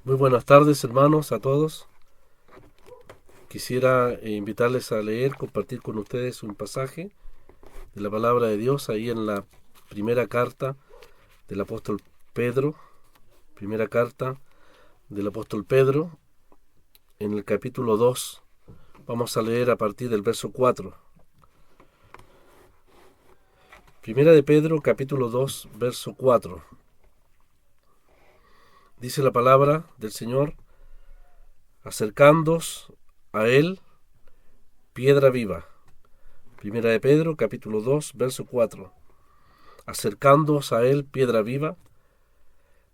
Muy buenas tardes, hermanos, a todos. Quisiera invitarles a leer, compartir con ustedes un pasaje de la palabra de Dios ahí en la primera carta del apóstol Pedro, primera carta del apóstol Pedro, en el capítulo 2. Vamos a leer a partir del verso 4. Primera de Pedro, capítulo 2, verso 4. Dice la palabra del Señor: acercándoos a él, piedra viva. Primera de Pedro, capítulo 2, verso 4. Acercándoos a él, piedra viva,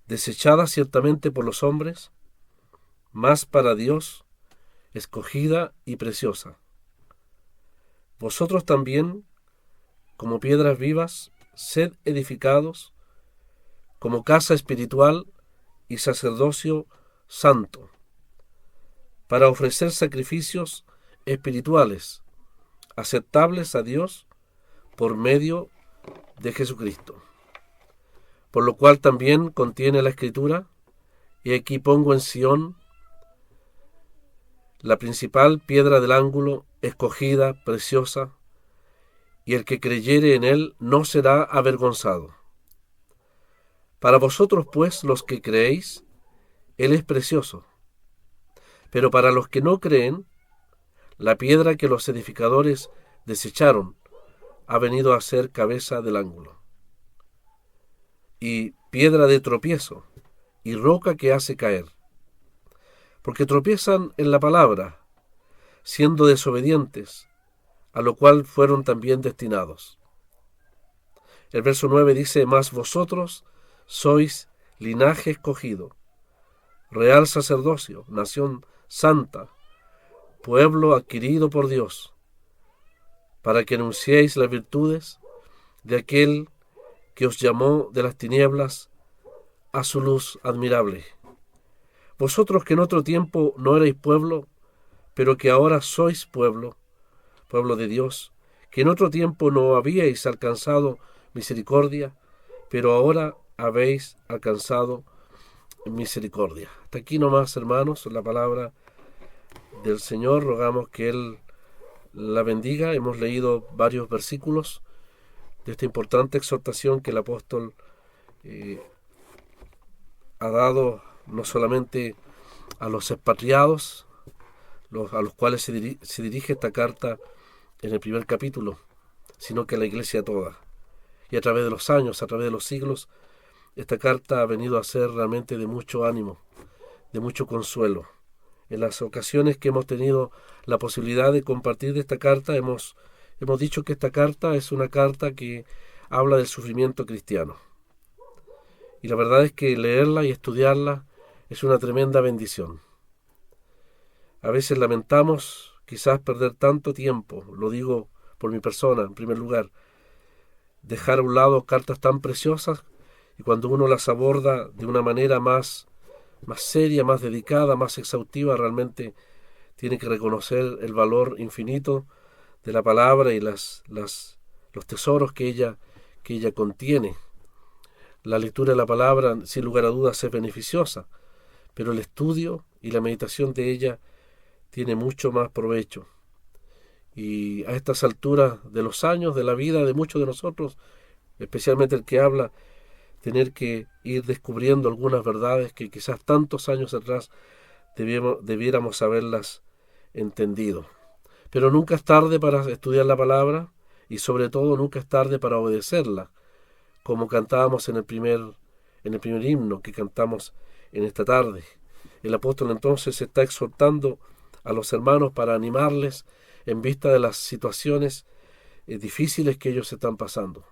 desechada ciertamente por los hombres, mas para Dios escogida y preciosa. Vosotros también, como piedras vivas, sed edificados como casa espiritual y sacerdocio santo, para ofrecer sacrificios espirituales aceptables a Dios por medio de Jesucristo. Por lo cual también contiene la Escritura: y aquí pongo en Sión la principal piedra del ángulo, escogida, preciosa, y el que creyere en él no será avergonzado. Para vosotros, pues, los que creéis, él es precioso. Pero para los que no creen, la piedra que los edificadores desecharon ha venido a ser cabeza del ángulo, y piedra de tropiezo, y roca que hace caer. Porque tropiezan en la palabra, siendo desobedientes, a lo cual fueron también destinados. El verso 9 dice: mas vosotros sois linaje escogido, real sacerdocio, nación santa, pueblo adquirido por Dios, para que anunciéis las virtudes de aquel que os llamó de las tinieblas a su luz admirable. Vosotros que en otro tiempo no erais pueblo, pero que ahora sois pueblo, pueblo de Dios, que en otro tiempo no habíais alcanzado misericordia, pero ahora habéis alcanzado misericordia. Hasta aquí nomás, hermanos, la palabra del Señor. Rogamos que Él la bendiga. Hemos leído varios versículos de esta importante exhortación que el apóstol ha dado no solamente a los expatriados, a los cuales se dirige esta carta en el primer capítulo, sino que a la iglesia toda. Y a través de los años, a través de los siglos, esta carta ha venido a ser realmente de mucho ánimo, de mucho consuelo. En las ocasiones que hemos tenido la posibilidad de compartir de esta carta, hemos dicho que esta carta es una carta que habla del sufrimiento cristiano. Y la verdad es que leerla y estudiarla es una tremenda bendición. A veces lamentamos quizás perder tanto tiempo, lo digo por mi persona en primer lugar, dejar a un lado cartas tan preciosas, y cuando uno las aborda de una manera más seria, más dedicada, más exhaustiva, realmente tiene que reconocer el valor infinito de la palabra y los tesoros que ella contiene. La lectura de la palabra, sin lugar a dudas, es beneficiosa, pero el estudio y la meditación de ella tiene mucho más provecho. Y a estas alturas de los años, de la vida de muchos de nosotros, especialmente el que habla, tener que ir descubriendo algunas verdades que quizás tantos años atrás debiéramos haberlas entendido. Pero nunca es tarde para estudiar la palabra, y sobre todo nunca es tarde para obedecerla, como cantábamos en el primer himno que cantamos en esta tarde. El apóstol entonces está exhortando a los hermanos para animarles en vista de las situaciones difíciles que ellos están pasando.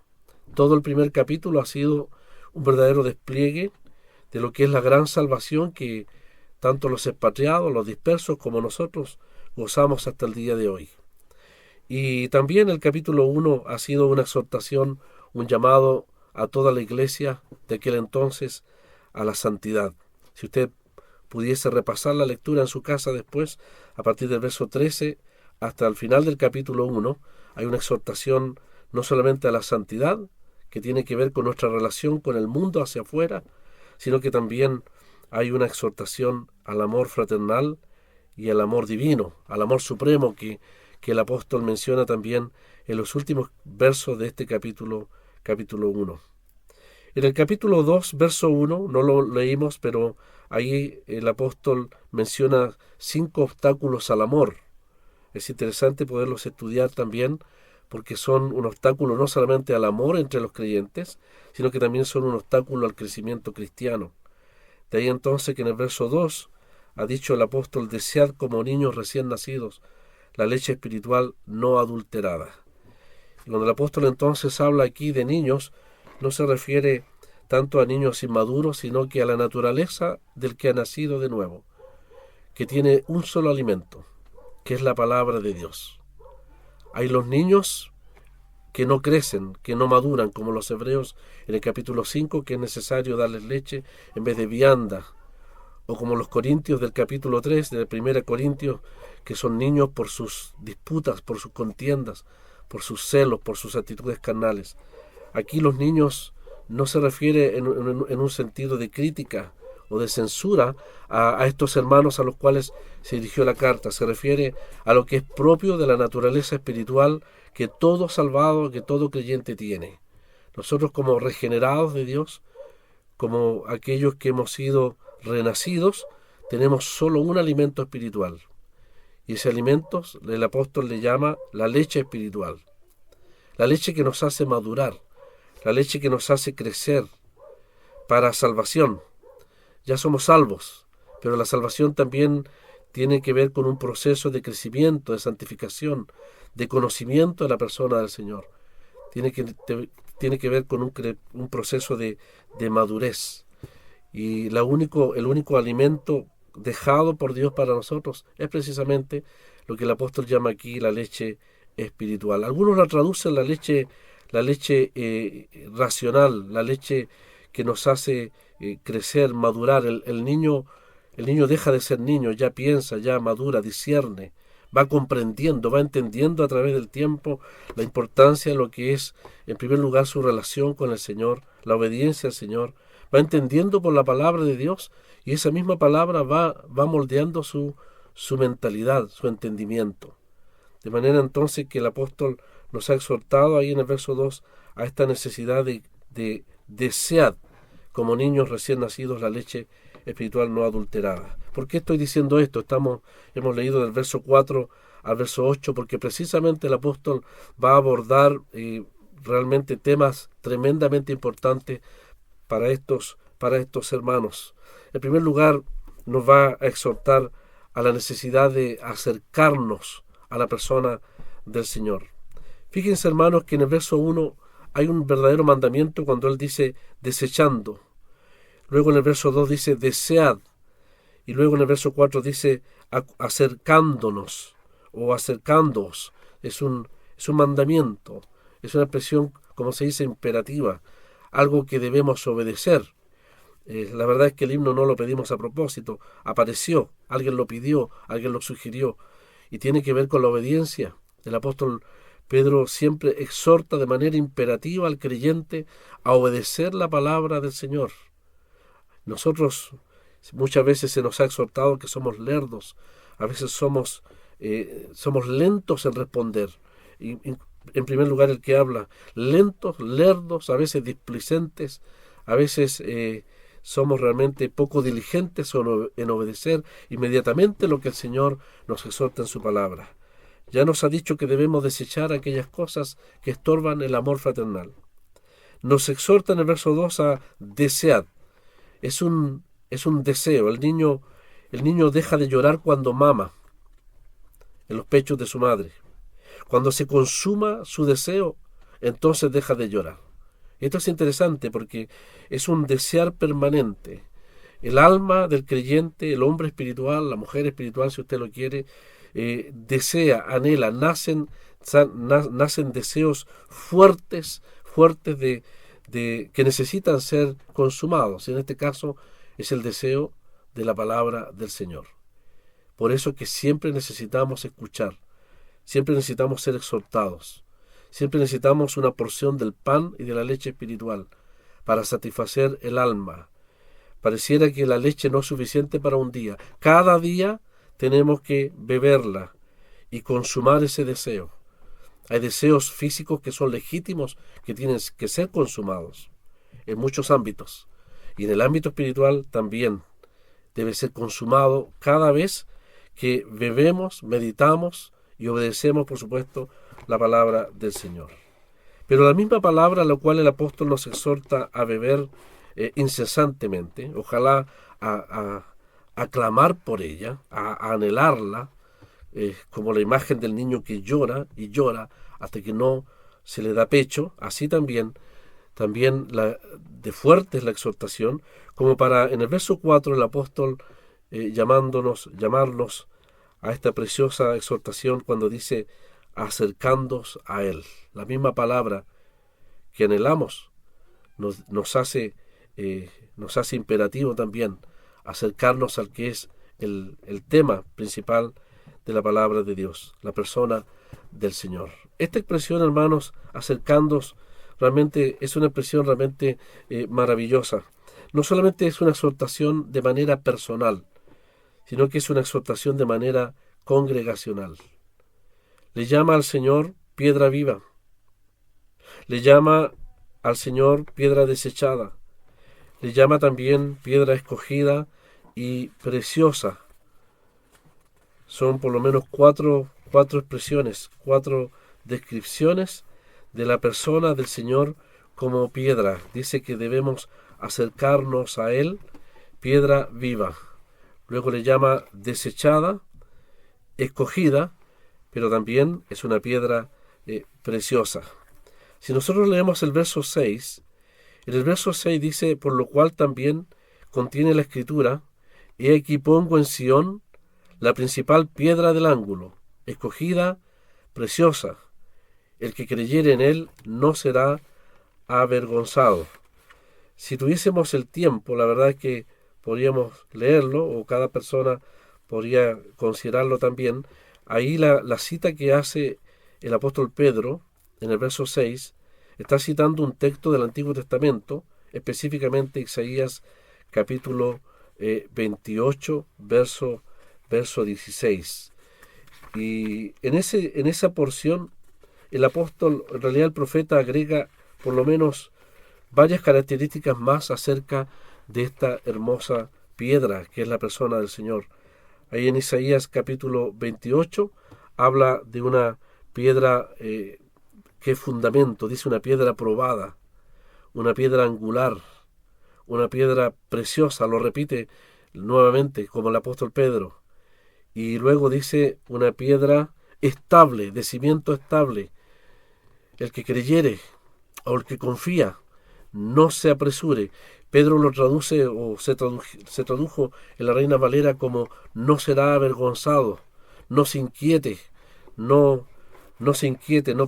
Todo el primer capítulo ha sido un verdadero despliegue de lo que es la gran salvación que tanto los expatriados, los dispersos, como nosotros gozamos hasta el día de hoy. Y también el capítulo 1 ha sido una exhortación, un llamado a toda la iglesia de aquel entonces a la santidad. Si usted pudiese repasar la lectura en su casa después, a partir del verso 13 hasta el final del capítulo 1, hay una exhortación no solamente a la santidad, que tiene que ver con nuestra relación con el mundo hacia afuera, sino que también hay una exhortación al amor fraternal y al amor divino, al amor supremo que el apóstol menciona también en los últimos versos de este capítulo 1. En el capítulo 2, verso 1, no lo leímos, pero ahí el apóstol menciona 5 obstáculos al amor. Es interesante poderlos estudiar también, porque son un obstáculo no solamente al amor entre los creyentes, sino que también son un obstáculo al crecimiento cristiano. De ahí entonces que en el verso 2 ha dicho el apóstol: desead como niños recién nacidos la leche espiritual no adulterada. Y cuando el apóstol entonces habla aquí de niños, no se refiere tanto a niños inmaduros, sino que a la naturaleza del que ha nacido de nuevo, que tiene un solo alimento, que es la palabra de Dios. Hay los niños que no crecen, que no maduran, como los hebreos en el capítulo 5, que es necesario darles leche en vez de vianda, o como los corintios del capítulo 3, de 1 Corintios, que son niños por sus disputas, por sus contiendas, por sus celos, por sus actitudes carnales. Aquí los niños no se refiere en un sentido de crítica o de censura a estos hermanos a los cuales se dirigió la carta. Se refiere a lo que es propio de la naturaleza espiritual que todo salvado, que todo creyente tiene. Nosotros, como regenerados de Dios, como aquellos que hemos sido renacidos, tenemos solo un alimento espiritual. Y ese alimento el apóstol le llama la leche espiritual. La leche que nos hace madurar, la leche que nos hace crecer para salvación. Ya somos salvos, pero la salvación también tiene que ver con un proceso de crecimiento, de santificación, de conocimiento de la persona del Señor. Tiene que ver con un proceso de madurez. Y el único alimento dejado por Dios para nosotros es precisamente lo que el apóstol llama aquí la leche espiritual. Algunos la traducen la leche racional, la leche que nos hace crecer, madurar. El niño deja de ser niño, ya piensa, ya madura, discierne, va comprendiendo, va entendiendo a través del tiempo la importancia de lo que es, en primer lugar, su relación con el Señor, la obediencia al Señor. Va entendiendo por la palabra de Dios, y esa misma palabra va moldeando su mentalidad, su entendimiento. De manera entonces que el apóstol nos ha exhortado ahí en el verso 2 a esta necesidad de desear como niños recién nacidos la leche espiritual no adulterada. ¿Por qué estoy diciendo esto? Hemos leído del verso 4 al verso 8, porque precisamente el apóstol va a abordar realmente temas tremendamente importantes para estos hermanos. En primer lugar, nos va a exhortar a la necesidad de acercarnos a la persona del Señor. Fíjense, hermanos, que en el verso 1 hay un verdadero mandamiento cuando él dice desechando. Luego en el verso 2 dice desead. Y luego en el verso 4 dice acercándonos o acercándoos. Es un mandamiento, es una expresión, como se dice, imperativa, algo que debemos obedecer. La verdad es que el himno no lo pedimos a propósito, apareció, alguien lo pidió, alguien lo sugirió, y tiene que ver con la obediencia. El apóstol Pedro siempre exhorta de manera imperativa al creyente a obedecer la palabra del Señor. Nosotros muchas veces se nos ha exhortado que somos lerdos, a veces somos lentos en responder. Y, en primer lugar, el que habla, lentos, lerdos, a veces displicentes, a veces somos realmente poco diligentes en obedecer inmediatamente lo que el Señor nos exhorta en su palabra. Ya nos ha dicho que debemos desechar aquellas cosas que estorban el amor fraternal. Nos exhorta en el verso 2 a desear. Es un deseo. El niño deja de llorar cuando mama en los pechos de su madre. Cuando se consuma su deseo, entonces deja de llorar. Esto es interesante porque es un desear permanente. El alma del creyente, el hombre espiritual, la mujer espiritual, si usted lo quiere, desea, anhela, nacen deseos fuertes que necesitan ser consumados. En este caso es el deseo de la palabra del Señor. Por eso que siempre necesitamos escuchar, siempre necesitamos ser exhortados, siempre necesitamos una porción del pan y de la leche espiritual para satisfacer el alma, Pareciera que la leche no es suficiente para un día. Cada día tenemos que beberla y consumar ese deseo. Hay deseos físicos que son legítimos, que tienen que ser consumados en muchos ámbitos. Y en el ámbito espiritual también debe ser consumado cada vez que bebemos, meditamos y obedecemos, por supuesto, la palabra del Señor. Pero la misma palabra a la cual el apóstol nos exhorta a beber incesantemente, ojalá a clamar por ella, a anhelarla, como la imagen del niño que llora y llora hasta que no se le da pecho, así también de fuerte es la exhortación, como para en el verso 4 el apóstol llamarnos a esta preciosa exhortación cuando dice acercándonos a Él. La misma palabra que anhelamos nos hace imperativo también acercarnos al que es el tema principal de la palabra de Dios, la persona del Señor. Esta expresión, hermanos, acercándonos, realmente es una expresión realmente maravillosa. No solamente es una exhortación de manera personal, sino que es una exhortación de manera congregacional. Le llama al Señor piedra viva, le llama al Señor piedra desechada, le llama también piedra escogida y preciosa. Son por lo menos cuatro expresiones, 4 descripciones de la persona del Señor como piedra. Dice que debemos acercarnos a Él, piedra viva. Luego le llama desechada, escogida, pero también es una piedra preciosa. Si nosotros leemos el verso 6, en el verso 6 dice, por lo cual también contiene la escritura, he aquí pongo en Sión la principal piedra del ángulo, escogida, preciosa. El que creyere en él no será avergonzado. Si tuviésemos el tiempo, la verdad es que podríamos leerlo, o cada persona podría considerarlo también. Ahí la cita que hace el apóstol Pedro, en el verso 6, está citando un texto del Antiguo Testamento, específicamente Isaías capítulo 28, verso 16. Y en esa porción, el apóstol, en realidad el profeta, agrega por lo menos varias características más acerca de esta hermosa piedra que es la persona del Señor. Ahí en Isaías capítulo 28 habla de una piedra que es fundamento, dice una piedra probada, una piedra angular, una piedra preciosa, lo repite nuevamente como el apóstol Pedro. Y luego dice una piedra estable, de cimiento estable. El que creyere o el que confía, no se apresure. Pedro lo traduce o se tradujo en la Reina Valera como no será avergonzado, no se inquiete, no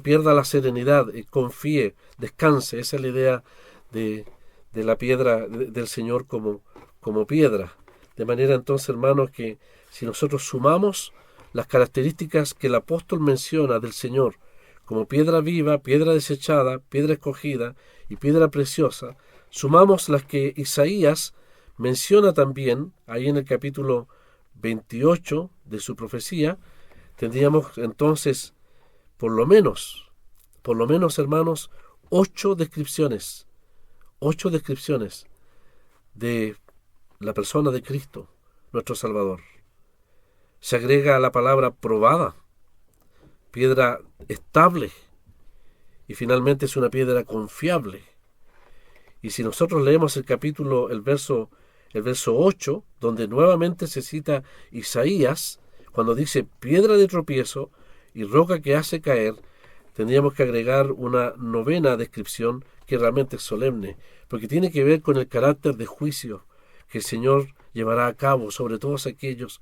pierda la serenidad, confíe, descanse. Esa es la idea de la piedra del Señor como piedra. De manera entonces, hermanos, que si nosotros sumamos las características que el apóstol menciona del Señor como piedra viva, piedra desechada, piedra escogida y piedra preciosa, sumamos las que Isaías menciona también ahí en el capítulo 28 de su profecía, tendríamos entonces por lo menos, hermanos, 8 descripciones de la persona de Cristo, nuestro Salvador. Se agrega la palabra probada, piedra estable, y finalmente es una piedra confiable. Y si nosotros leemos el verso 8, donde nuevamente se cita Isaías, cuando dice piedra de tropiezo y roca que hace caer, tendríamos que agregar una 9ª descripción que realmente es solemne, porque tiene que ver con el carácter de juicio que el Señor llevará a cabo sobre todos aquellos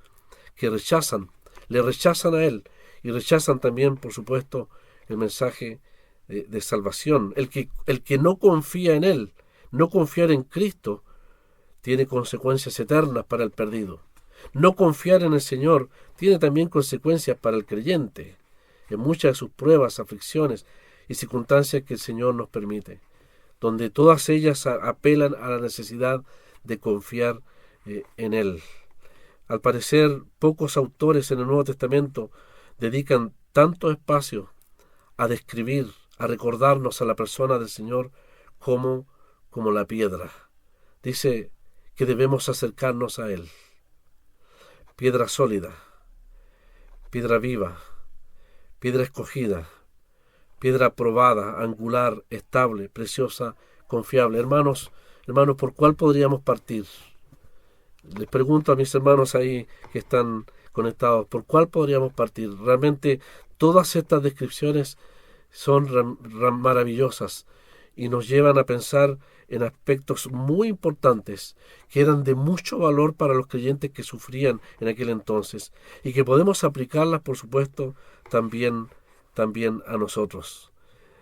que le rechazan a Él y rechazan también, por supuesto, el mensaje de salvación. El que no confía en Él, no confiar en Cristo, tiene consecuencias eternas para el perdido. No confiar en el Señor tiene también consecuencias para el creyente, en muchas de sus pruebas, aflicciones y circunstancias que el Señor nos permite, donde todas ellas apelan a la necesidad de confiar en Él. Al parecer, pocos autores en el Nuevo Testamento dedican tanto espacio a describir, a recordarnos a la persona del Señor como la piedra. Dice que debemos acercarnos a Él. Piedra sólida, piedra viva, piedra escogida, piedra probada, angular, estable, preciosa, confiable. Hermanos, ¿por cuál podríamos partir? Les pregunto a mis hermanos ahí que están conectados, ¿por cuál podríamos partir? Realmente todas estas descripciones son maravillosas y nos llevan a pensar en aspectos muy importantes que eran de mucho valor para los creyentes que sufrían en aquel entonces y que podemos aplicarlas, por supuesto, también a nosotros.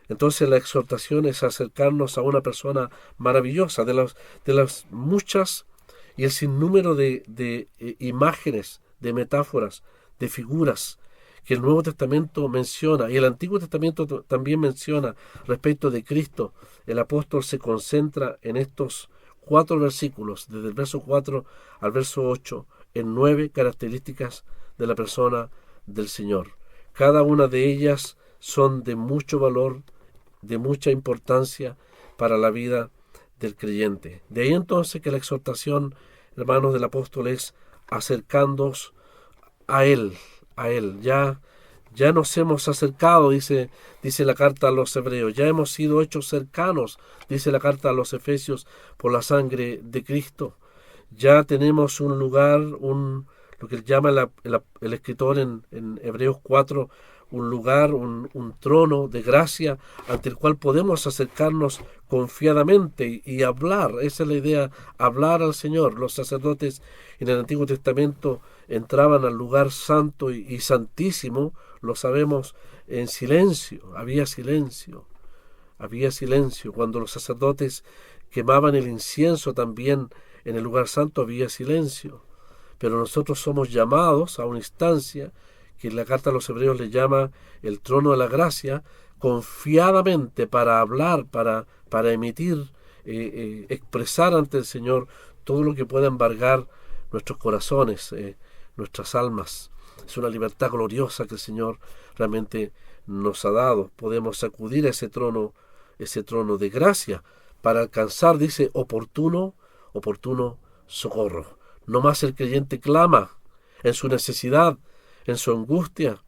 Entonces la exhortación es acercarnos a una persona maravillosa, de las muchas y el sinnúmero de imágenes, de metáforas, de figuras que el Nuevo Testamento menciona y el Antiguo Testamento también menciona respecto de Cristo. El apóstol se concentra en estos 4 versículos, desde el verso 4 al verso 8, en 9 características de la persona del Señor. Cada una de ellas son de mucho valor, de mucha importancia para la vida del creyente. De ahí entonces que la exhortación, hermanos, del apóstol es acercándonos a Él. Ya nos hemos acercado, dice la carta a los Hebreos, ya hemos sido hechos cercanos, dice la carta a los Efesios, por la sangre de Cristo. Ya tenemos un lugar, lo que llama el escritor en Hebreos 4, un lugar, un trono de gracia ante el cual podemos acercarnos confiadamente y hablar. Esa es la idea, hablar al Señor. Los sacerdotes en el Antiguo Testamento entraban al lugar santo y santísimo, lo sabemos, en silencio. Había silencio. Cuando los sacerdotes quemaban el incienso también en el lugar santo había silencio. Pero nosotros somos llamados a una instancia que la carta a los Hebreos le llama el trono de la gracia, confiadamente para hablar, para emitir, expresar ante el Señor todo lo que pueda embargar nuestros corazones, nuestras almas. Es una libertad gloriosa que el Señor realmente nos ha dado. Podemos acudir a ese trono de gracia para alcanzar, dice, oportuno socorro. No más el creyente clama en su necesidad, en su angustia,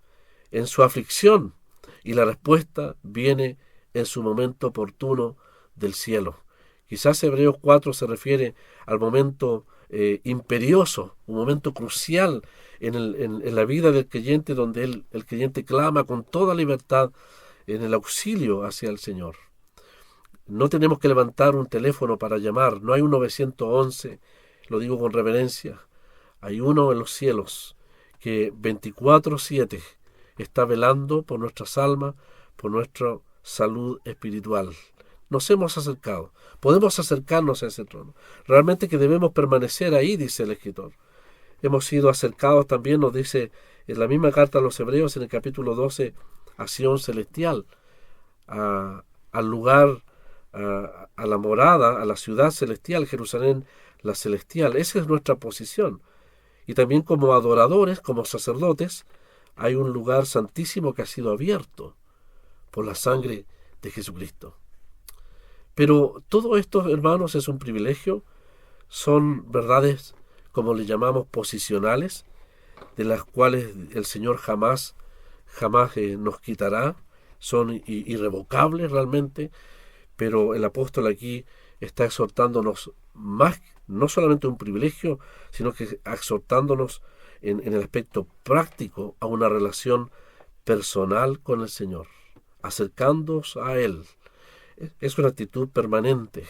en su aflicción, y la respuesta viene en su momento oportuno del cielo. Quizás Hebreos 4 se refiere al momento imperioso, un momento crucial en la vida del creyente, donde el creyente clama con toda libertad en el auxilio hacia el Señor. No tenemos que levantar un teléfono para llamar, no hay un 911, lo digo con reverencia, hay uno en los cielos que 24/7 está velando por nuestras almas, por nuestra salud espiritual. Nos hemos acercado, podemos acercarnos a ese trono. Realmente que debemos permanecer ahí, dice el escritor. Hemos sido acercados también, nos dice en la misma carta a los Hebreos, en el capítulo 12, a Sión celestial, al lugar, a la morada, a la ciudad celestial, Jerusalén la celestial. Esa es nuestra posición. Y también como adoradores, como sacerdotes, hay un lugar santísimo que ha sido abierto por la sangre de Jesucristo. Pero todo esto, hermanos, es un privilegio, son verdades, como le llamamos, posicionales, de las cuales el Señor jamás nos quitará, son irrevocables realmente, pero el apóstol aquí está exhortándonos más, no solamente un privilegio, sino que exhortándonos en el aspecto práctico a una relación personal con el Señor, acercándonos a Él. Es una actitud permanente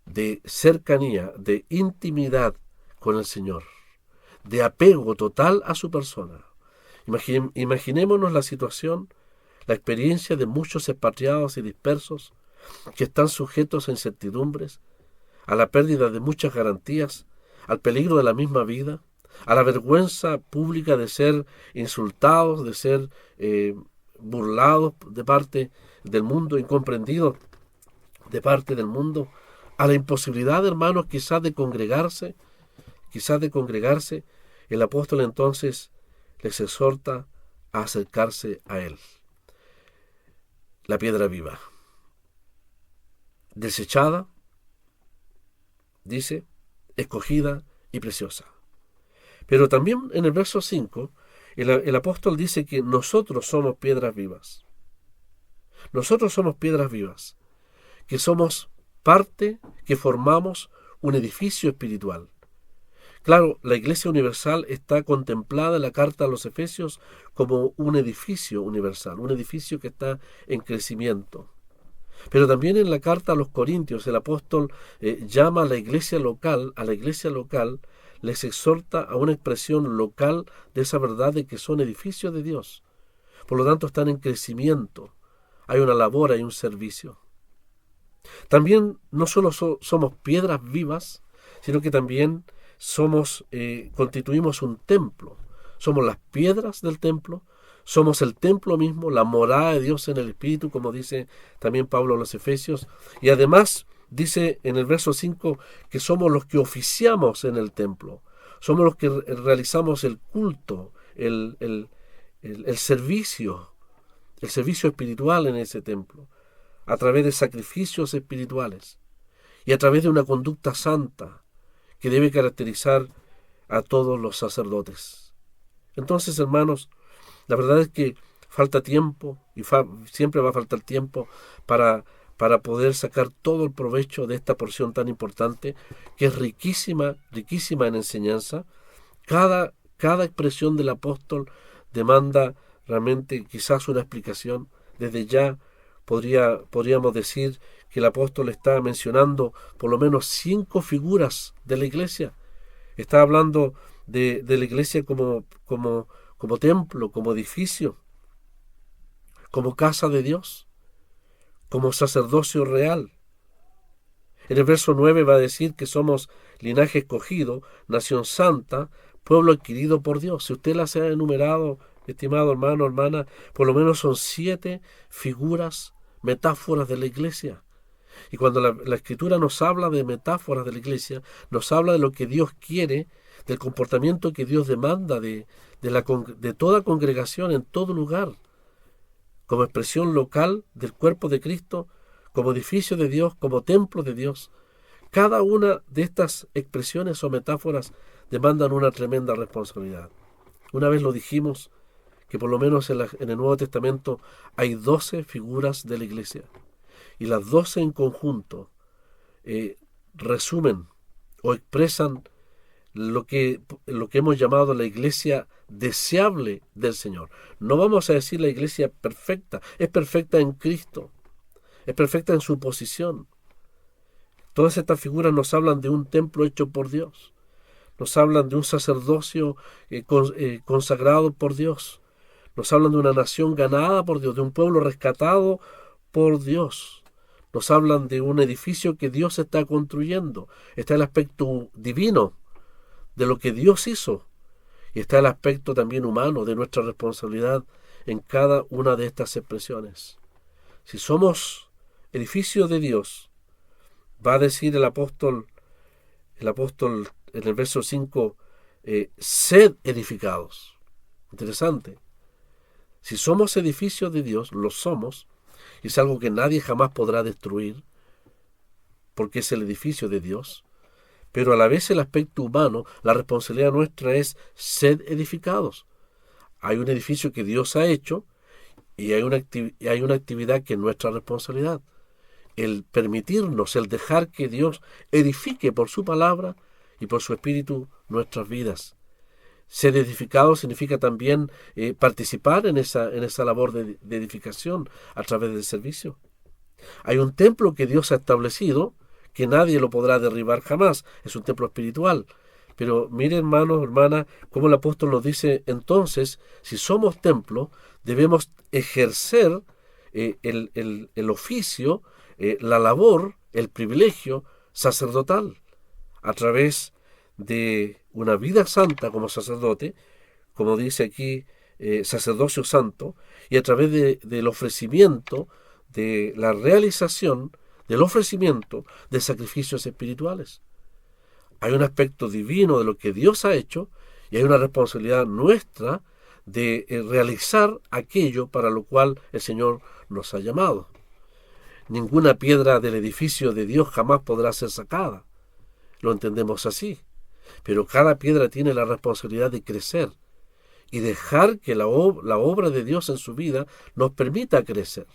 de cercanía, de intimidad con el Señor, de apego total a su persona. Imaginémonos la situación, la experiencia de muchos expatriados y dispersos que están sujetos a incertidumbres, a la pérdida de muchas garantías, al peligro de la misma vida, a la vergüenza pública de ser insultados, de ser burlados de parte del mundo, incomprendidos de parte del mundo, a la imposibilidad, hermanos, quizás de congregarse, el apóstol entonces les exhorta a acercarse a él. La piedra viva, desechada, dice, escogida y preciosa. Pero también en el verso 5, el apóstol dice que nosotros somos piedras vivas. Nosotros somos piedras vivas, que somos parte, que formamos un edificio espiritual. Claro, la Iglesia Universal está contemplada en la carta a los Efesios como un edificio universal, un edificio que está en crecimiento. Pero también en la carta a los Corintios el apóstol llama a la iglesia local, les exhorta a una expresión local de esa verdad de que son edificios de Dios. Por lo tanto, están en crecimiento. Hay una labor, hay un servicio. También no solo somos piedras vivas, sino que también constituimos un templo. Somos las piedras del templo, somos el templo mismo, la morada de Dios en el Espíritu, como dice también Pablo a los Efesios. Y además dice en el verso 5 que somos los que oficiamos en el templo. Somos los que realizamos el culto, el servicio espiritual en ese templo, a través de sacrificios espirituales y a través de una conducta santa que debe caracterizar a todos los sacerdotes. Entonces, hermanos, la verdad es que falta tiempo y siempre va a faltar tiempo para poder sacar todo el provecho de esta porción tan importante, que es riquísima en enseñanza. Cada expresión del apóstol demanda realmente quizás una explicación. Desde ya podríamos decir que el apóstol está mencionando por lo menos 5 figuras de la iglesia. Está hablando de la iglesia como templo, como edificio, como casa de Dios, como sacerdocio real. En el verso 9 va a decir que somos linaje escogido, nación santa, pueblo adquirido por Dios. Si usted las ha enumerado, estimado hermano, hermana, por lo menos son 7 figuras, metáforas de la iglesia. Y cuando la Escritura nos habla de metáforas de la iglesia, nos habla de lo que Dios quiere, del comportamiento que Dios demanda de toda congregación en todo lugar, como expresión local del cuerpo de Cristo, como edificio de Dios, como templo de Dios. Cada una de estas expresiones o metáforas demandan una tremenda responsabilidad. Una vez lo dijimos, que por lo menos en el Nuevo Testamento hay 12 figuras de la iglesia, y las 12 en conjunto resumen o expresan lo que hemos llamado la iglesia deseable del Señor. No vamos a decir la iglesia perfecta, es perfecta en Cristo, es perfecta en su posición. Todas estas figuras nos hablan de un templo hecho por Dios, nos hablan de un sacerdocio consagrado por Dios, nos hablan de una nación ganada por Dios, de un pueblo rescatado por Dios. Nos hablan de un edificio que Dios está construyendo. Está el aspecto divino de lo que Dios hizo, y está el aspecto también humano de nuestra responsabilidad en cada una de estas expresiones. Si somos edificio de Dios, va a decir el apóstol en el verso 5, sed edificados. Interesante. Si somos edificio de Dios, lo somos, y es algo que nadie jamás podrá destruir, porque es el edificio de Dios. Pero a la vez el aspecto humano, la responsabilidad nuestra es sed edificados. Hay un edificio que Dios ha hecho y hay una actividad que es nuestra responsabilidad. El permitirnos, el dejar que Dios edifique por su palabra y por su espíritu nuestras vidas. Ser edificado significa también participar en esa labor de edificación a través del servicio. Hay un templo que Dios ha establecido, que nadie lo podrá derribar jamás. Es un templo espiritual. Pero miren, hermanos, hermanas, como el apóstol nos dice, entonces, si somos templo, debemos ejercer el oficio, la labor, el privilegio sacerdotal, a través de una vida santa como sacerdote, como dice aquí, sacerdocio santo, y a través del ofrecimiento, de la realización del ofrecimiento de sacrificios espirituales. Hay un aspecto divino de lo que Dios ha hecho y hay una responsabilidad nuestra de realizar aquello para lo cual el Señor nos ha llamado. Ninguna piedra del edificio de Dios jamás podrá ser sacada. Lo entendemos así. Pero cada piedra tiene la responsabilidad de crecer y dejar que la obra de Dios en su vida nos permita crecer.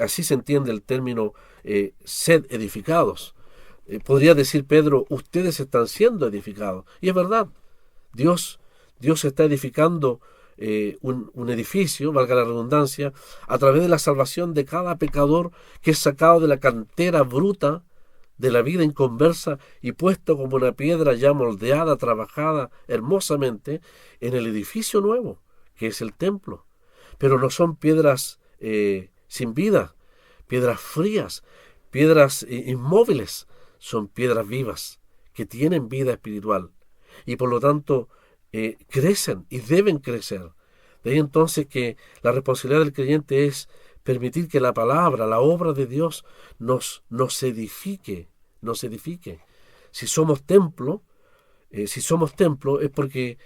Así se entiende el término sed edificados. Podría decir Pedro, ustedes están siendo edificados. Y es verdad, Dios está edificando un edificio, valga la redundancia, a través de la salvación de cada pecador que es sacado de la cantera bruta de la vida inconversa y puesto como una piedra ya moldeada, trabajada hermosamente en el edificio nuevo, que es el templo. Pero no son piedras sin vida, piedras frías, piedras inmóviles, son piedras vivas, que tienen vida espiritual y por lo tanto crecen y deben crecer. De ahí entonces que la responsabilidad del creyente es permitir que la palabra, la obra de Dios nos edifique. Si somos templo, es porque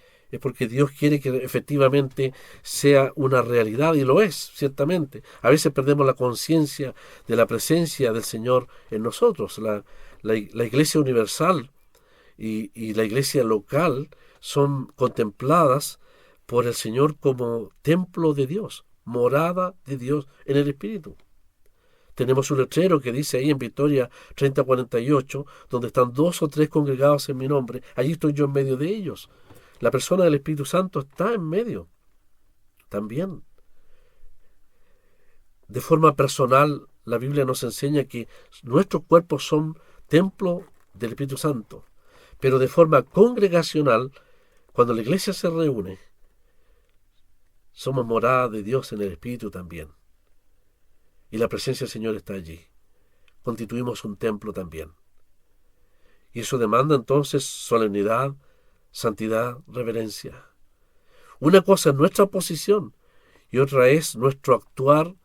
Dios quiere que efectivamente sea una realidad, y lo es, ciertamente. A veces perdemos la conciencia de la presencia del Señor en nosotros. La Iglesia universal y la Iglesia local son contempladas por el Señor como templo de Dios, morada de Dios en el Espíritu. Tenemos un letrero que dice ahí en Victoria 3048, donde están 2 o 3 congregados en mi nombre, allí estoy yo en medio de ellos. La persona del Espíritu Santo está en medio también. De forma personal, la Biblia nos enseña que nuestros cuerpos son templo del Espíritu Santo, pero de forma congregacional, cuando la iglesia se reúne, somos morada de Dios en el Espíritu también. Y la presencia del Señor está allí. Constituimos un templo también. Y eso demanda entonces solemnidad, santidad, reverencia. Una cosa es nuestra posición y otra es nuestro actuar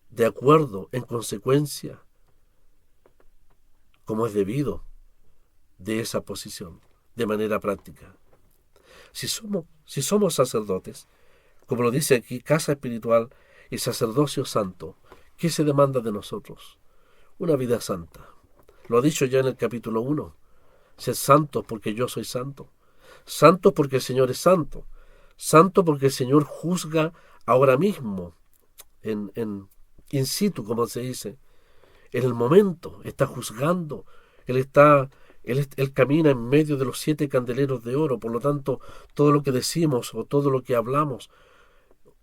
de acuerdo, en consecuencia, como es debido de esa posición, de manera práctica. Si somos sacerdotes, como lo dice aquí, casa espiritual y sacerdocio santo, ¿qué se demanda de nosotros? Una vida santa. Lo ha dicho ya en el capítulo 1. Sed santos porque yo soy santo. Santos porque el Señor es santo. Santo porque el Señor juzga ahora mismo, in situ, como se dice. En el momento está juzgando. Él camina en medio de los 7 candeleros de oro. Por lo tanto, todo lo que decimos o todo lo que hablamos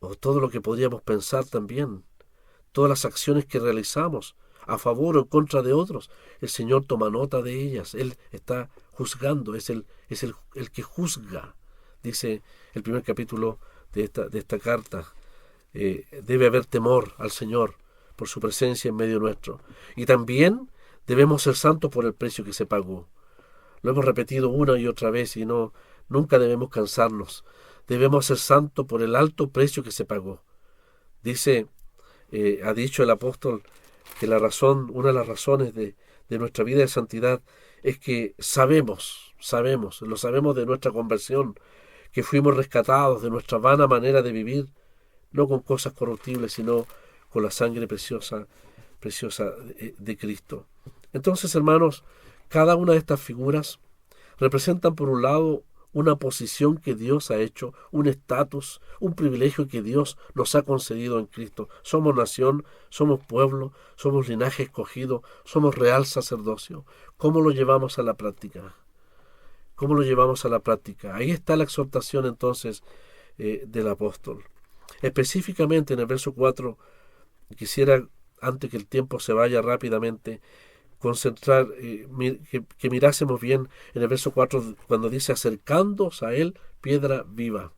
o todo lo que podríamos pensar también, todas las acciones que realizamos a favor o en contra de otros, el Señor toma nota de ellas. Él está juzgando, es el que juzga. Dice el primer capítulo de esta carta. Debe haber temor al Señor por su presencia en medio nuestro. Y también debemos ser santos por el precio que se pagó. Lo hemos repetido una y otra vez y nunca debemos cansarnos. Debemos ser santos por el alto precio que se pagó. Ha dicho el apóstol que una de las razones de nuestra vida de santidad es que lo sabemos de nuestra conversión, que fuimos rescatados de nuestra vana manera de vivir, no con cosas corruptibles, sino con la sangre preciosa de Cristo. Entonces, hermanos, cada una de estas figuras representan, por un lado, una posición que Dios ha hecho, un estatus, un privilegio que Dios nos ha concedido en Cristo. Somos nación, somos pueblo, somos linaje escogido, somos real sacerdocio. ¿Cómo lo llevamos a la práctica? ¿Cómo lo llevamos a la práctica? Ahí está la exhortación entonces del apóstol. Específicamente en el verso 4, quisiera, antes que el tiempo se vaya rápidamente, concentrar, que mirásemos bien en el verso 4 cuando dice acercándoos a él, piedra viva.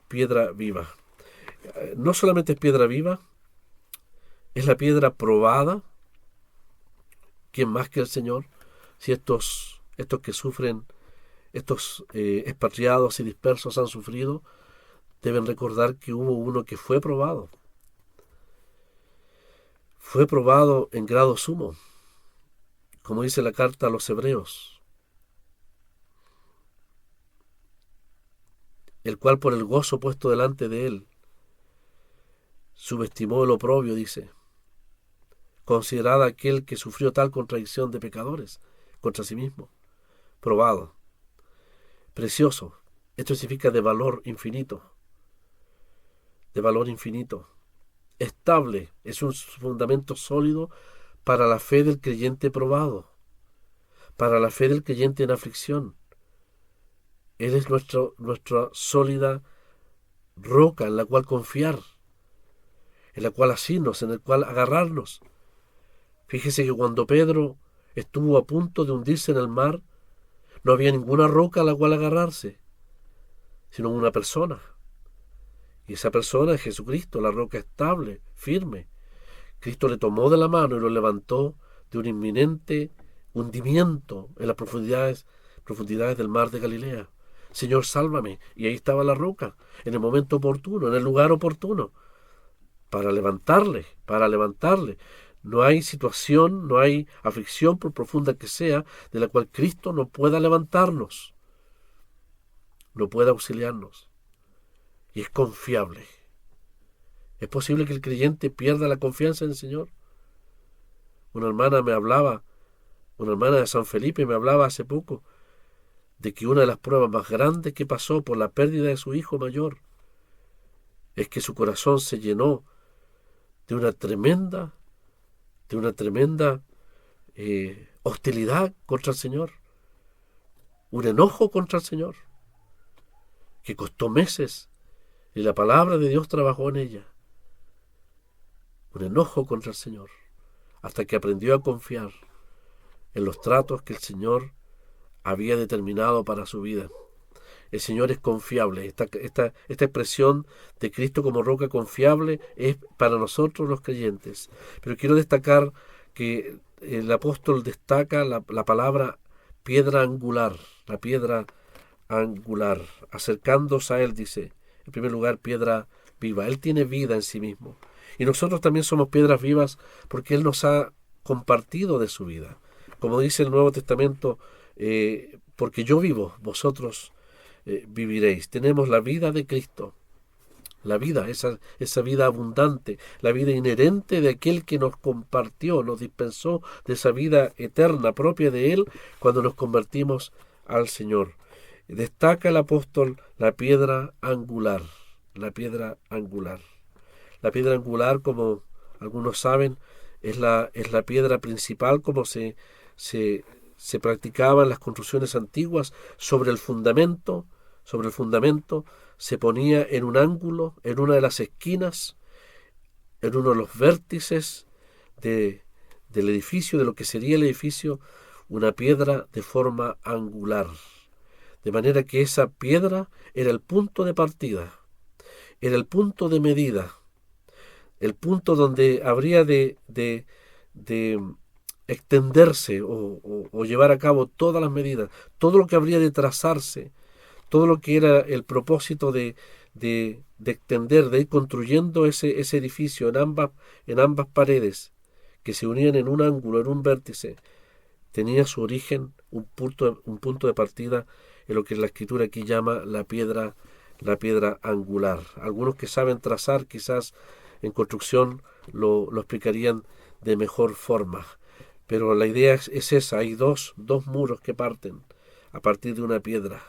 Piedra viva. No solamente es piedra viva, es la piedra probada. ¿Quién más que el Señor? Si estos que sufren, estos expatriados y dispersos han sufrido, deben recordar que hubo uno que fue probado. fue probado en grado sumo, como dice la carta a los Hebreos, el cual por el gozo puesto delante de él subestimó el oprobio, dice, considerad aquel que sufrió tal contradicción de pecadores contra sí mismo, probado, precioso. Esto significa de valor infinito, estable, es un fundamento sólido para la fe del creyente probado, para la fe del creyente en aflicción. Él es nuestra sólida roca en la cual confiar, en la cual asirnos, en el cual agarrarnos. Fíjese que cuando Pedro estuvo a punto de hundirse en el mar, no había ninguna roca a la cual agarrarse, sino una persona. Y esa persona es Jesucristo, la roca estable, firme. Cristo le tomó de la mano y lo levantó de un inminente hundimiento en las profundidades del mar de Galilea. Señor, sálvame. Y ahí estaba la roca, en el momento oportuno, en el lugar oportuno, para levantarle. No hay situación, no hay aflicción, por profunda que sea, de la cual Cristo no pueda levantarnos, no pueda auxiliarnos. Y es confiable. ¿Es posible que el creyente pierda la confianza en el Señor? Una hermana de San Felipe me hablaba hace poco de que una de las pruebas más grandes que pasó por la pérdida de su hijo mayor es que su corazón se llenó de una tremenda hostilidad contra el Señor, un enojo contra el Señor, que costó meses y la palabra de Dios trabajó en ella. Un enojo contra el Señor, hasta que aprendió a confiar en los tratos que el Señor había determinado para su vida. El Señor es confiable. Esta expresión de Cristo como roca confiable es para nosotros los creyentes. Pero quiero destacar que el apóstol destaca la palabra piedra angular, la piedra angular. Acercándose a Él, dice, en primer lugar, piedra viva. Él tiene vida en sí mismo. Y nosotros también somos piedras vivas porque Él nos ha compartido de su vida. Como dice el Nuevo Testamento, porque yo vivo, vosotros viviréis. Tenemos la vida de Cristo, la vida, esa vida abundante, la vida inherente de aquel que nos compartió, nos dispensó de esa vida eterna propia de Él cuando nos convertimos al Señor. Destaca el apóstol la piedra angular, la piedra angular. La piedra angular, como algunos saben, es la piedra principal, como se practicaba en las construcciones antiguas. Sobre el fundamento se ponía en un ángulo, en una de las esquinas, en uno de los vértices del edificio, de lo que sería el edificio, una piedra de forma angular. De manera que esa piedra era el punto de partida, era el punto de medida, el punto donde habría de extenderse o llevar a cabo todas las medidas, todo lo que habría de trazarse, todo lo que era el propósito de extender, de ir construyendo ese edificio en ambas paredes, que se unían en un ángulo, en un vértice, tenía su origen, un punto de partida en lo que la Escritura aquí llama la piedra angular. Algunos que saben trazar, quizás en construcción lo explicarían de mejor forma. Pero la idea es esa, hay dos muros que parten a partir de una piedra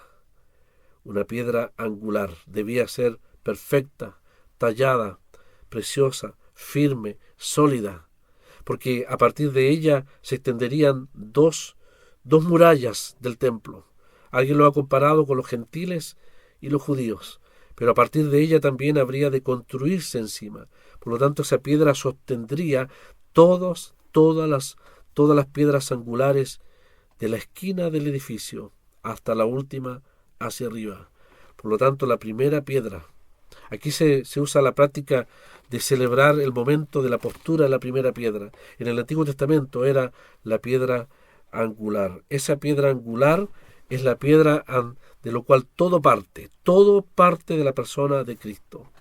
angular. Debía ser perfecta, tallada, preciosa, firme, sólida, porque a partir de ella se extenderían dos murallas del templo. Alguien lo ha comparado con los gentiles y los judíos, pero a partir de ella también habría de construirse encima. Por lo tanto, esa piedra sostendría todas las piedras angulares de la esquina del edificio hasta la última hacia arriba. Por lo tanto, la primera piedra. Aquí se usa la práctica de celebrar el momento de la postura de la primera piedra. En el Antiguo Testamento era la piedra angular. Esa piedra angular es la piedra de lo cual todo parte de la persona de Cristo.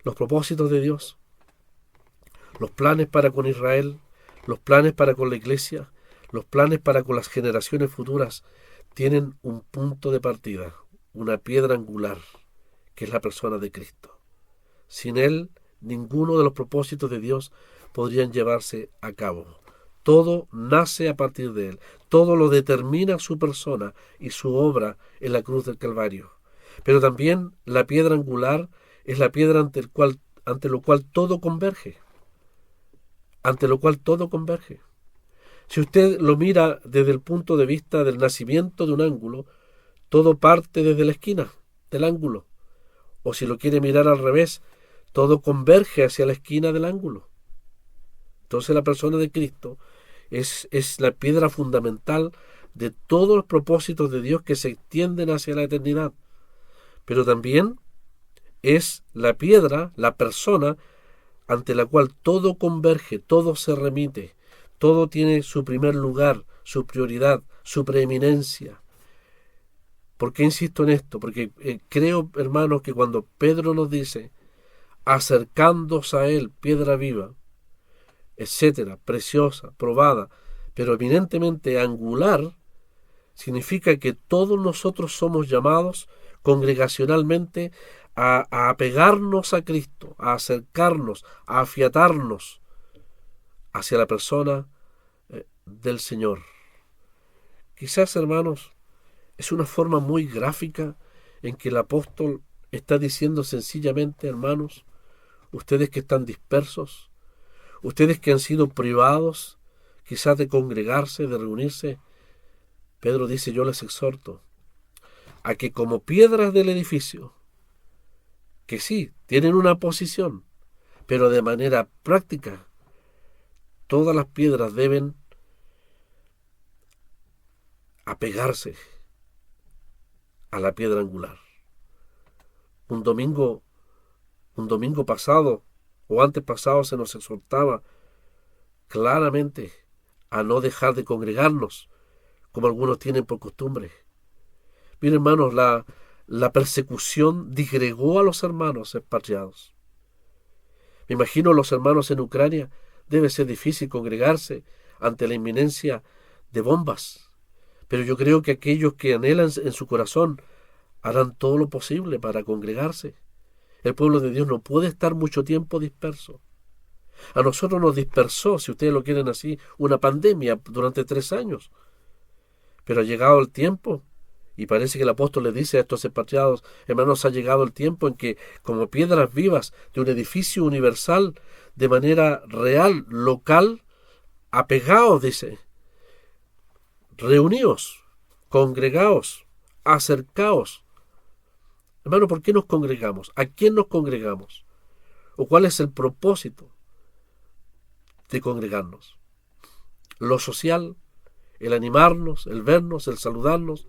Los propósitos de Dios, Los planes para con Israel, los planes para con la iglesia, los planes para con las generaciones futuras tienen un punto de partida, una piedra angular, que es la persona de Cristo. Sin Él, ninguno de los propósitos de Dios podrían llevarse a cabo. Todo nace a partir de Él, todo lo determina su persona y su obra en la cruz del Calvario. Pero también la piedra angular es la piedra ante lo cual todo converge. Ante lo cual todo converge. Si usted lo mira desde el punto de vista del nacimiento de un ángulo, todo parte desde la esquina del ángulo. O si lo quiere mirar al revés, todo converge hacia la esquina del ángulo. Entonces la persona de Cristo es la piedra fundamental de todos los propósitos de Dios que se extienden hacia la eternidad. Pero también es la piedra, la persona, ante la cual todo converge, todo se remite, todo tiene su primer lugar, su prioridad, su preeminencia. ¿Por qué insisto en esto? Porque creo, hermanos, que cuando Pedro nos dice, acercándose a él, piedra viva, etcétera, preciosa, probada, pero eminentemente angular, significa que todos nosotros somos llamados congregacionalmente a apegarnos a Cristo, a acercarnos, a afiatarnos hacia la persona del Señor. Quizás, hermanos, es una forma muy gráfica en que el apóstol está diciendo sencillamente, hermanos, ustedes que están dispersos, ustedes que han sido privados quizás de congregarse, de reunirse, Pedro dice, yo les exhorto a que como piedras del edificio, que sí, tienen una posición, pero de manera práctica, todas las piedras deben apegarse a la piedra angular. Un domingo pasado o antes pasado se nos exhortaba claramente a no dejar de congregarnos, como algunos tienen por costumbre. Miren, hermanos, la persecución disgregó a los hermanos expatriados. Me imagino los hermanos en Ucrania, debe ser difícil congregarse ante la inminencia de bombas, pero yo creo que aquellos que anhelan en su corazón harán todo lo posible para congregarse. El pueblo de Dios no puede estar mucho tiempo disperso. A nosotros nos dispersó, si ustedes lo quieren así, una pandemia durante 3 años. Pero ha llegado el tiempo, y parece que el apóstol le dice a estos expatriados, hermanos, ha llegado el tiempo en que, como piedras vivas de un edificio universal, de manera real, local, apegaos, dice, reuníos, congregaos, acercaos. Hermano, ¿por qué nos congregamos? ¿A quién nos congregamos? ¿O cuál es el propósito de congregarnos? Lo social, el animarnos, el vernos, el saludarnos,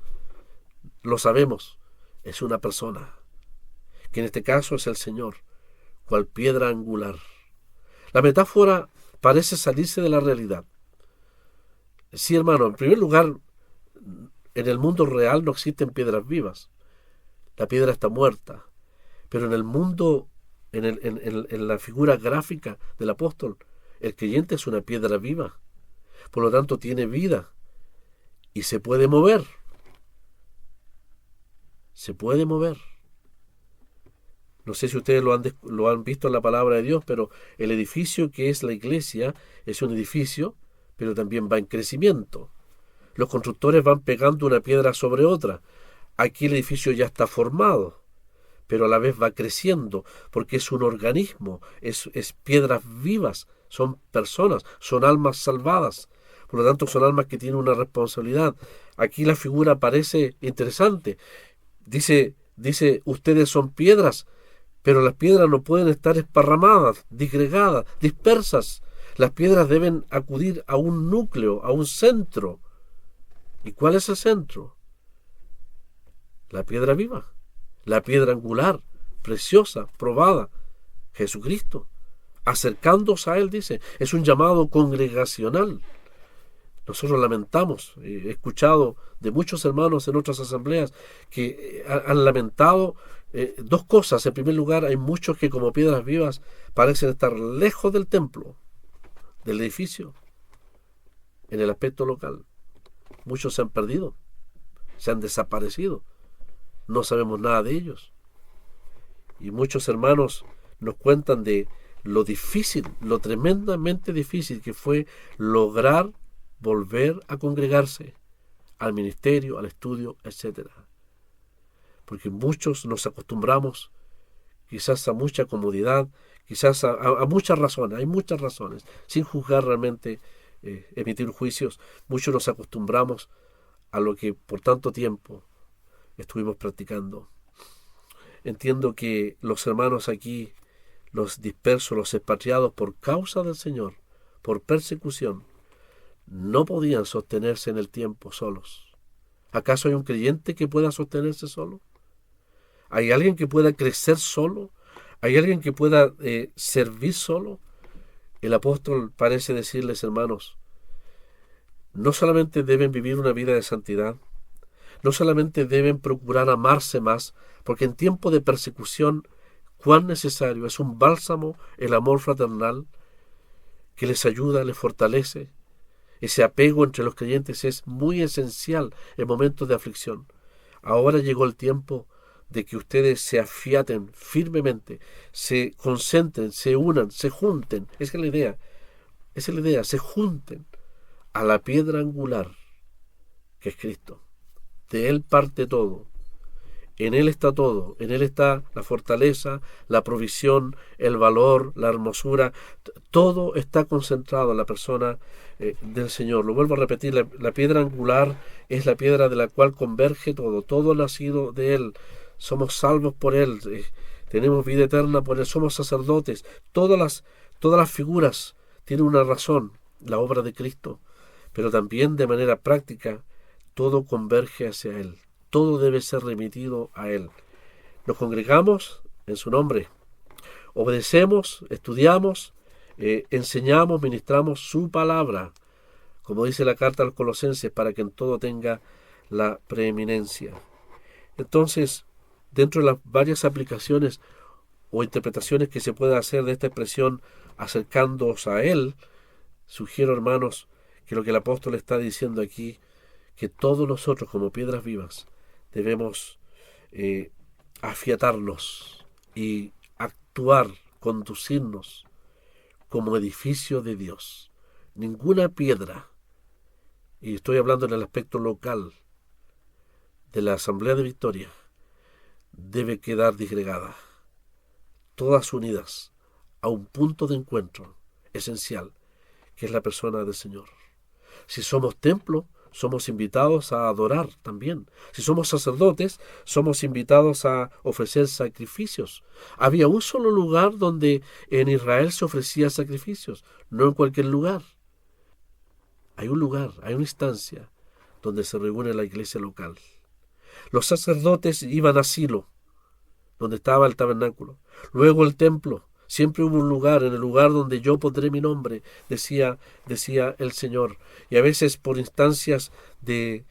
lo sabemos, es una persona, que en este caso es el Señor, cual piedra angular. La metáfora parece salirse de la realidad. Sí, hermano, en primer lugar, en el mundo real no existen piedras vivas. La piedra está muerta. Pero en el mundo, en la figura gráfica del apóstol, el creyente es una piedra viva. Por lo tanto, tiene vida y se puede mover. Se puede mover. No sé si ustedes lo han visto en la palabra de Dios, pero el edificio que es la iglesia es un edificio, pero también va en crecimiento. Los constructores van pegando una piedra sobre otra. Aquí el edificio ya está formado, pero a la vez va creciendo, porque es un organismo, es piedras vivas, son personas, son almas salvadas. Por lo tanto, son almas que tienen una responsabilidad. Aquí la figura parece interesante. Dice, ustedes son piedras, pero las piedras no pueden estar esparramadas, disgregadas, dispersas. Las piedras deben acudir a un núcleo, a un centro. ¿Y cuál es el centro? La piedra viva, la piedra angular, preciosa, probada, Jesucristo. Acercándose a Él, dice, es un llamado congregacional. Nosotros lamentamos, he escuchado de muchos hermanos en otras asambleas que han lamentado Dos cosas. En primer lugar, hay muchos que como piedras vivas parecen estar lejos del templo, del edificio, en el aspecto local. Muchos se han perdido, se han desaparecido. No sabemos nada de ellos. Y muchos hermanos nos cuentan de lo difícil, lo tremendamente difícil que fue lograr volver a congregarse al ministerio, al estudio, etcétera. Porque muchos nos acostumbramos quizás a mucha comodidad, quizás a muchas razones, hay muchas razones, sin juzgar realmente, emitir juicios. Muchos nos acostumbramos a lo que por tanto tiempo estuvimos practicando. Entiendo que los hermanos aquí, los dispersos, los expatriados por causa del Señor, por persecución, no podían sostenerse en el tiempo solos. ¿Acaso hay un creyente que pueda sostenerse solo? ¿Hay alguien que pueda crecer solo? ¿Hay alguien que pueda servir solo? El apóstol parece decirles, hermanos, no solamente deben vivir una vida de santidad, no solamente deben procurar amarse más, porque en tiempo de persecución, cuán necesario es un bálsamo el amor fraternal que les ayuda, les fortalece. Ese apego entre los creyentes es muy esencial en momentos de aflicción. Ahora llegó el tiempo de que ustedes se afiaten firmemente, se concentren, se unan, se junten. Esa es la idea, se junten a la piedra angular, que es Cristo. De Él parte todo. En Él está todo. En Él está la fortaleza, la provisión, el valor, la hermosura. Todo está concentrado en la persona del Señor. Lo vuelvo a repetir, la piedra angular es la piedra de la cual converge todo. Todo nacido de Él. Somos salvos por Él. Tenemos vida eterna por Él. Somos sacerdotes. Todas las figuras tienen una razón. La obra de Cristo. Pero también de manera práctica, todo converge hacia Él. Todo debe ser remitido a Él. Nos congregamos en su nombre. Obedecemos, estudiamos, enseñamos, ministramos su palabra. Como dice la carta a los Colosenses, para que en todo tenga la preeminencia. Entonces, dentro de las varias aplicaciones o interpretaciones que se pueda hacer de esta expresión acercándoos a Él, sugiero, hermanos, que lo que el apóstol está diciendo aquí, que todos nosotros como piedras vivas debemos afiatarnos y actuar, conducirnos como edificio de Dios. Ninguna piedra, y estoy hablando en el aspecto local de la Asamblea de Victoria, debe quedar disgregada. Todas unidas a un punto de encuentro esencial, que es la persona del Señor. Si somos templo, somos invitados a adorar también. Si somos sacerdotes, somos invitados a ofrecer sacrificios. Había un solo lugar donde en Israel se ofrecía sacrificios, no en cualquier lugar. Hay un lugar, hay una instancia donde se reúne la iglesia local. Los sacerdotes iban a Silo, donde estaba el tabernáculo. Luego el templo. Siempre hubo un lugar, en el lugar donde yo pondré mi nombre, decía el Señor. Y a veces por instancias de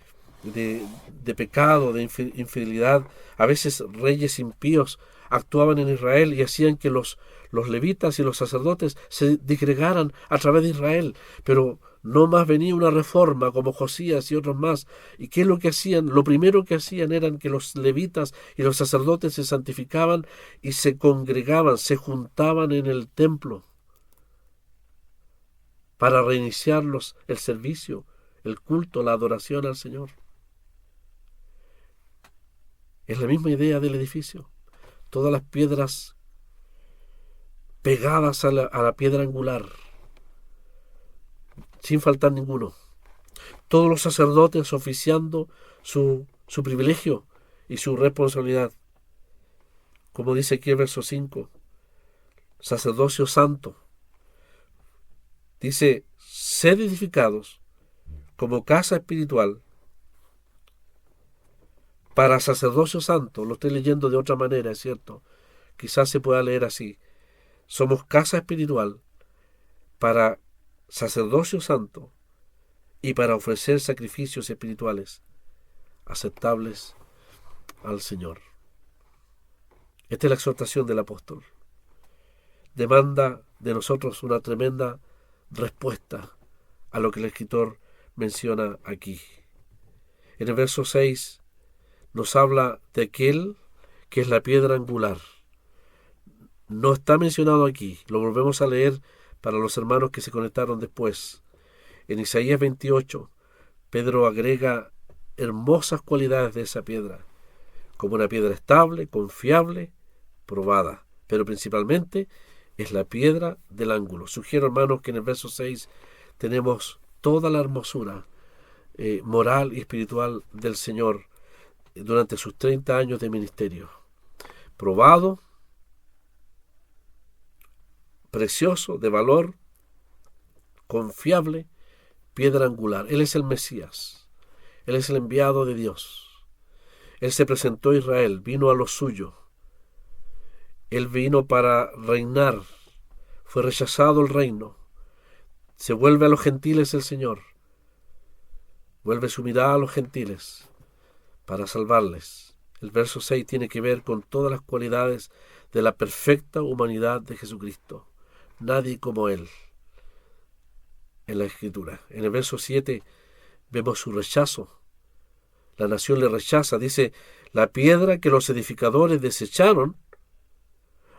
pecado, de infidelidad, a veces reyes impíos actuaban en Israel y hacían que los levitas y los sacerdotes se disgregaran a través de Israel. Pero no más venía una reforma como Josías y otros más. ¿Y qué es lo que hacían? Lo primero que hacían eran que los levitas y los sacerdotes se santificaban y se congregaban, se juntaban en el templo para reiniciar el servicio, el culto, la adoración al Señor. Es la misma idea del edificio. Todas las piedras pegadas a la piedra angular, sin faltar ninguno. Todos los sacerdotes oficiando su privilegio y su responsabilidad. Como dice aquí el verso 5, sacerdocio santo. Dice, sed edificados como casa espiritual para sacerdocio santo. Lo estoy leyendo de otra manera, es cierto. Quizás se pueda leer así. Somos casa espiritual para sacerdocio santo y para ofrecer sacrificios espirituales aceptables al Señor. Esta es la exhortación del apóstol. Demanda de nosotros una tremenda respuesta a lo que el escritor menciona aquí. En el verso 6 nos habla de aquel que es la piedra angular. No está mencionado aquí, lo volvemos a leer para los hermanos que se conectaron después. En Isaías 28, Pedro agrega hermosas cualidades de esa piedra, como una piedra estable, confiable, probada, pero principalmente es la piedra del ángulo. Sugiero, hermanos, que en el verso 6 tenemos toda la hermosura moral y espiritual del Señor durante sus 30 años de ministerio. Probado, precioso, de valor, confiable, piedra angular. Él es el Mesías. Él es el enviado de Dios. Él se presentó a Israel, vino a lo suyo. Él vino para reinar. Fue rechazado el reino. Se vuelve a los gentiles el Señor. Vuelve su mirada a los gentiles para salvarles. El verso 6 tiene que ver con todas las cualidades de la perfecta humanidad de Jesucristo. Nadie como Él en la Escritura. En el verso 7 vemos su rechazo. La nación le rechaza. Dice, la piedra que los edificadores desecharon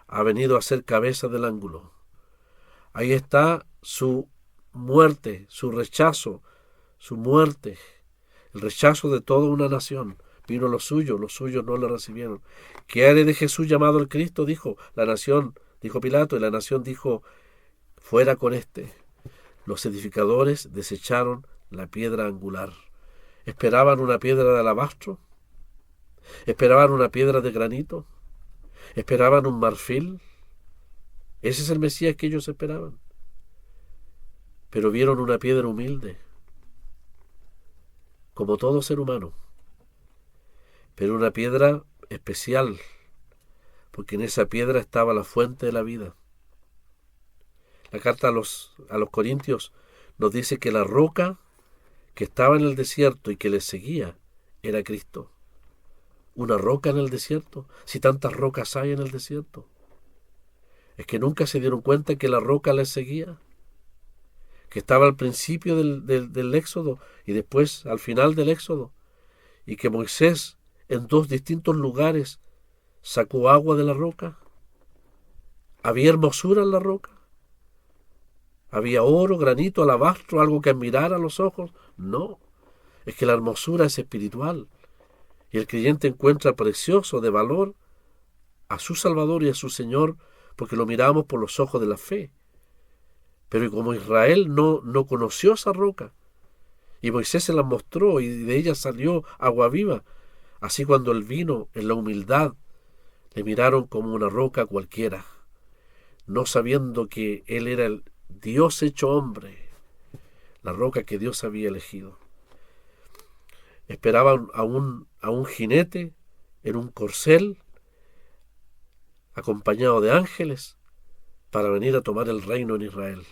ha venido a ser cabeza del ángulo. Ahí está su muerte, su rechazo, su muerte, el rechazo de toda una nación. Vino los suyos no le recibieron. ¿Qué haré de Jesús llamado el Cristo? Dijo la nación, dijo Pilato, y la nación dijo, fuera con este. Los edificadores desecharon la piedra angular. ¿Esperaban una piedra de alabastro? ¿Esperaban una piedra de granito? ¿Esperaban un marfil? Ese es el Mesías que ellos esperaban. Pero vieron una piedra humilde, como todo ser humano, pero una piedra especial, porque en esa piedra estaba la fuente de la vida. La carta a los Corintios nos dice que la roca que estaba en el desierto y que les seguía era Cristo. Una roca en el desierto, si tantas rocas hay en el desierto. Es que nunca se dieron cuenta que la roca les seguía, que estaba al principio del Éxodo y después al final del Éxodo, y que Moisés en 2 distintos lugares sacó agua de la roca. ¿Había hermosura en la roca? ¿Había oro, granito, alabastro, algo que admirar a los ojos? No, es que la hermosura es espiritual, y el creyente encuentra precioso, de valor, a su Salvador y a su Señor, porque lo miramos por los ojos de la fe. Pero como Israel no conoció esa roca, y Moisés se la mostró, y de ella salió agua viva, así cuando él vino en la humildad, le miraron como una roca cualquiera, no sabiendo que él era el Dios hecho hombre, la roca que Dios había elegido. Esperaban a un jinete en un corcel, acompañado de ángeles, para venir a tomar el reino en Israel.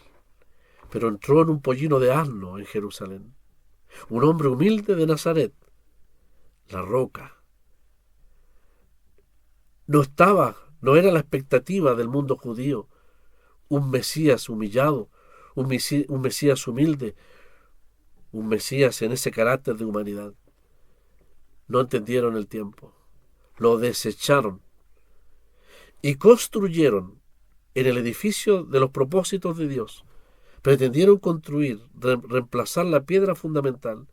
Pero entró en un pollino de asno en Jerusalén, un hombre humilde de Nazaret, la roca. No era la expectativa del mundo judío, un Mesías humillado, un Mesías humilde, un Mesías en ese carácter de humanidad. No entendieron el tiempo, lo desecharon y construyeron en el edificio de los propósitos de Dios. Pretendieron construir, reemplazar la piedra fundamental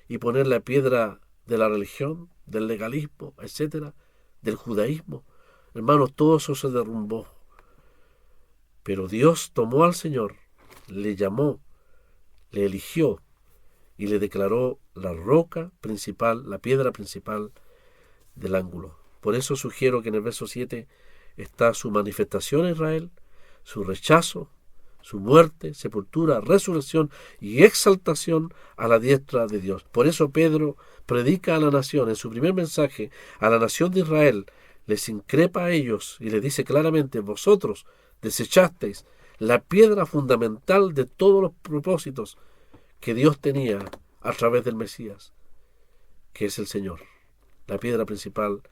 y poner la piedra de la religión, del legalismo, etcétera, del judaísmo. Hermanos, todo eso se derrumbó. Pero Dios tomó al Señor, le llamó, le eligió y le declaró la roca principal, la piedra principal del ángulo. Por eso sugiero que en el verso 7 está su manifestación a Israel, su rechazo, su muerte, sepultura, resurrección y exaltación a la diestra de Dios. Por eso Pedro predica a la nación, en su primer mensaje a la nación de Israel, les increpa a ellos y les dice claramente, vosotros desechasteis la piedra fundamental de todos los propósitos que Dios tenía a través del Mesías, que es el Señor, la piedra principal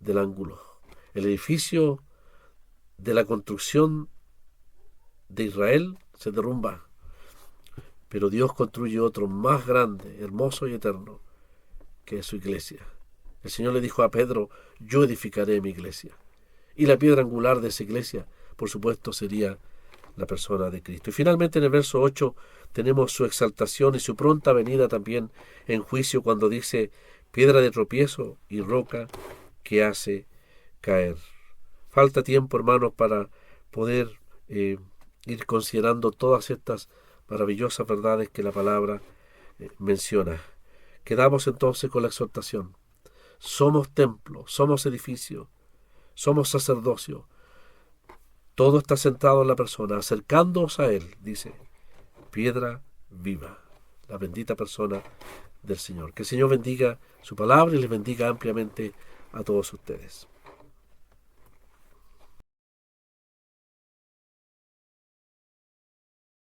del ángulo. El edificio de la construcción de Israel se derrumba, pero Dios construye otro más grande, hermoso y eterno, que es su iglesia. El Señor le dijo a Pedro: yo edificaré mi iglesia. Y la piedra angular de esa iglesia, por supuesto, sería la persona de Cristo. Y finalmente en el verso 8 tenemos su exaltación y su pronta venida también en juicio, cuando dice: piedra de tropiezo y roca que hace caer. Falta tiempo, hermanos, para poder ir considerando todas estas maravillosas verdades que la palabra menciona. Quedamos entonces con la exhortación. Somos templo, somos edificio, somos sacerdocio. Todo está centrado en la persona. Acercándoos a Él, dice, piedra viva, la bendita persona del Señor. Que el Señor bendiga su palabra y les bendiga ampliamente a todos ustedes.